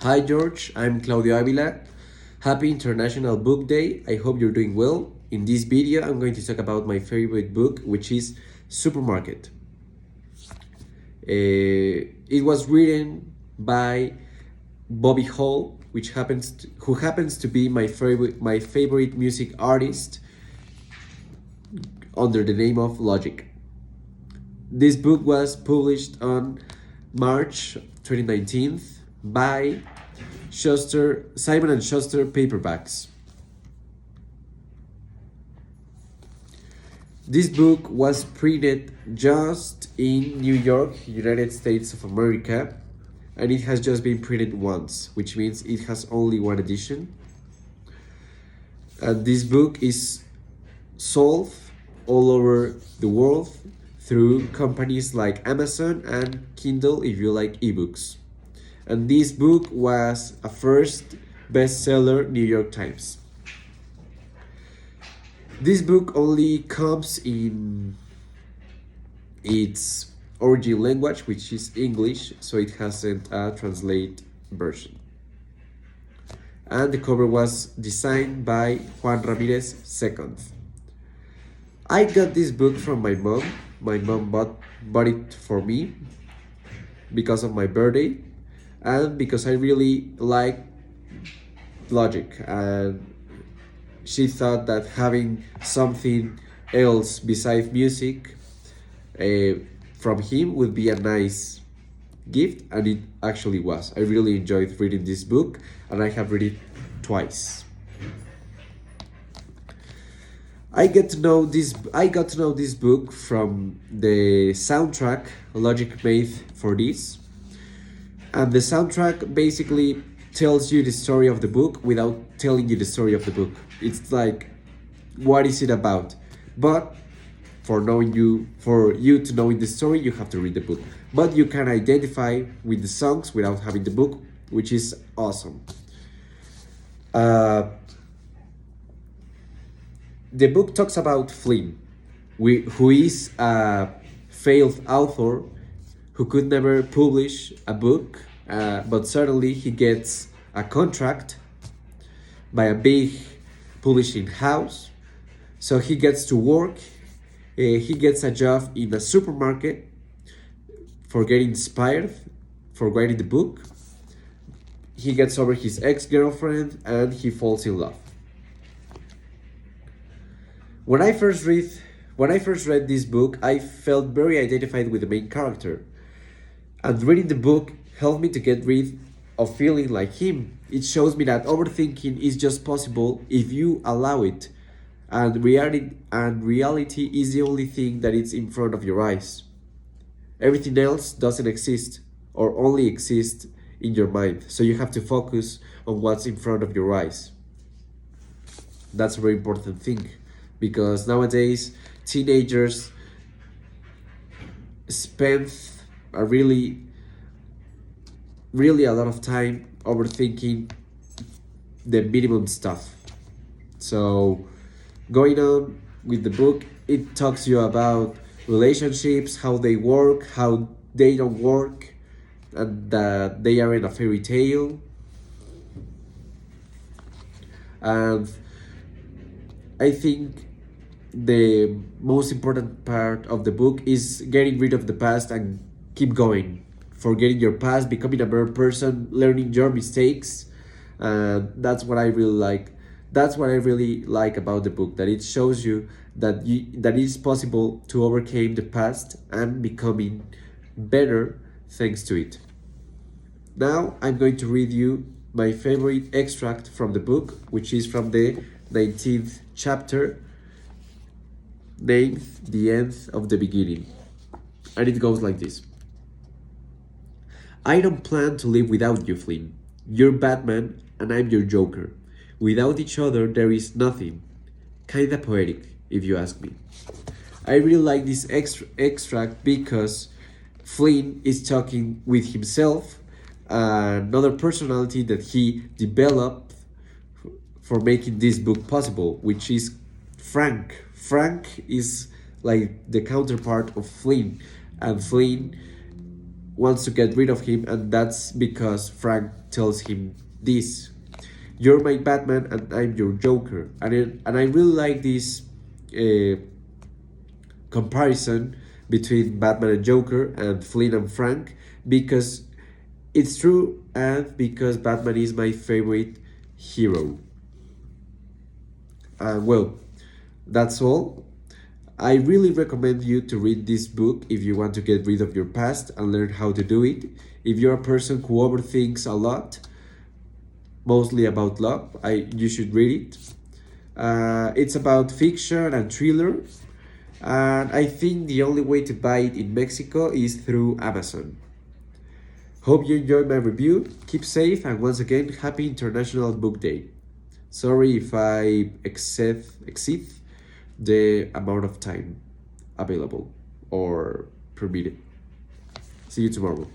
Hi George, I'm Claudio Avila. Happy International Book Day. I hope you're doing well. In this video, I'm going to talk about my favorite book, which is Supermarket. It was written by Bobby Hall, who happens to be my favorite music artist under the name of Logic. This book was published on March 2019 by Simon & Schuster paperbacks. This book was printed just in New York, United States of America, and it has just been printed once, which means it has only one edition. And this book is sold all over the world through companies like Amazon and Kindle if you like ebooks. And this book was a first bestseller New York Times. This book only comes in its original language, which is English, so it hasn't a translate version. And the cover was designed by Juan Ramirez II. I got this book from my mom. My mom bought it for me because of my birthday and because I really like Logic, and she thought that having something else besides music from him would be a nice gift, and it actually was. I really enjoyed reading this book, and I have read it twice. I got to know this book from the soundtrack Logic made for this. And the soundtrack basically tells you the story of the book without telling you the story of the book. It's like, what is it about? But for you to know the story, you have to read the book. But you can identify with the songs without having the book, which is awesome. The book talks about Flynn, who is a failed author who could never publish a book, but suddenly he gets a contract by a big publishing house. So he gets to work, he gets a job in a supermarket for getting inspired for writing the book. He gets over his ex-girlfriend and he falls in love. When I first read this book, I felt very identified with the main character. And reading the book helped me to get rid of feeling like him. It shows me that overthinking is just possible if you allow it. And reality is the only thing that is in front of your eyes. Everything else doesn't exist or only exists in your mind. So you have to focus on what's in front of your eyes. That's a very important thing, because nowadays teenagers spend a really a lot of time overthinking the minimum stuff. So going on with the book, it talks to you about relationships, how they work, how they don't work, and that they are in a fairy tale. And I think the most important part of the book is getting rid of the past and keep going, forgetting your past, becoming a better person, learning your mistakes. That's what I really like. That's what I really like about the book, that it shows you that it is possible to overcome the past and becoming better thanks to it. Now I'm going to read you my favorite extract from the book, which is from the 19th chapter, named The End of the Beginning. And it goes like this. I don't plan to live without you, Flynn. You're Batman and I'm your Joker. Without each other, there is nothing. Kinda poetic, if you ask me. I really like this extract because Flynn is talking with himself, another personality that he developed for making this book possible, which is Frank. Frank is like the counterpart of Flynn, and Flynn wants to get rid of him, and that's because Frank tells him this: "You're my Batman, and I'm your Joker." And I really like this uh, comparison between Batman and Joker and Flynn and Frank, because it's true, and because Batman is my favorite hero. Well, that's all. I really recommend you to read this book if you want to get rid of your past and learn how to do it. If you're a person who overthinks a lot, mostly about love, you should read it. It's about fiction and thriller, and I think the only way to buy it in Mexico is through Amazon. Hope you enjoyed my review. Keep safe, and once again, happy International Book Day. Sorry if I exceed the amount of time available or permitted. See you tomorrow.